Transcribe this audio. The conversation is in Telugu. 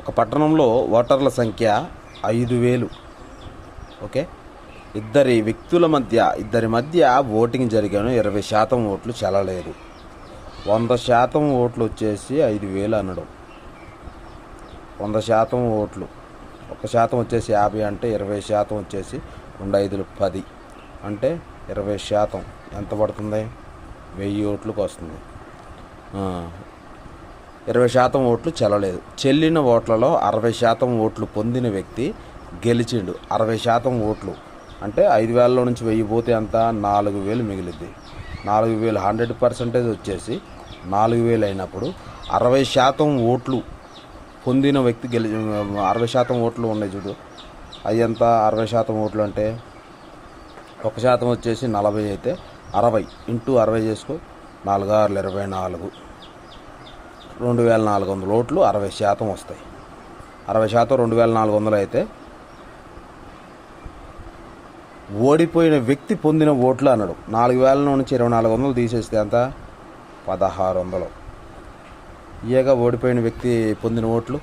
ఒక పట్టణంలో ఓటర్ల సంఖ్య 5,000. ఓకే, ఇద్దరి మధ్య ఓటింగ్ జరిగాను. 20% ఓట్లు చెల్లలేదు. 100% ఓట్లు వచ్చేసి 5,000 అనడం. 100% ఓట్లు 1% వచ్చేసి 50 అంటే 20% వచ్చేసి 2×5 10 అంటే 20% ఎంత పడుతుంది? 1000 ఓట్లకు వస్తుంది. 20% ఓట్లు చెల్లలేదు. చెల్లిన ఓట్లలో 60% ఓట్లు పొందిన వ్యక్తి గెలిచిండు. 60% ఓట్లు అంటే 5,000లో నుంచి 1000 పోతే ఎంత? 4,000 మిగిలిద్ది. 4,000 100% వచ్చేసి 4,000 అయినప్పుడు 60% ఓట్లు పొందిన వ్యక్తి 60% ఓట్లు ఉన్నాయి చూడు, అవి ఎంత? 60% ఓట్లు అంటే 1% వచ్చేసి 40 అయితే 60 ఇంటూ 60 చేసుకో, 4 6 24, 2,400 ఓట్లు 60% వస్తాయి. 60% 2,400 అయితే ఓడిపోయిన వ్యక్తి పొందిన ఓట్లు అన్నాడు. 4,000 నుంచి 2,400 తీసేస్తే ఎంత? 1,600. ఇయేగా ఓడిపోయిన వ్యక్తి పొందిన ఓట్లు.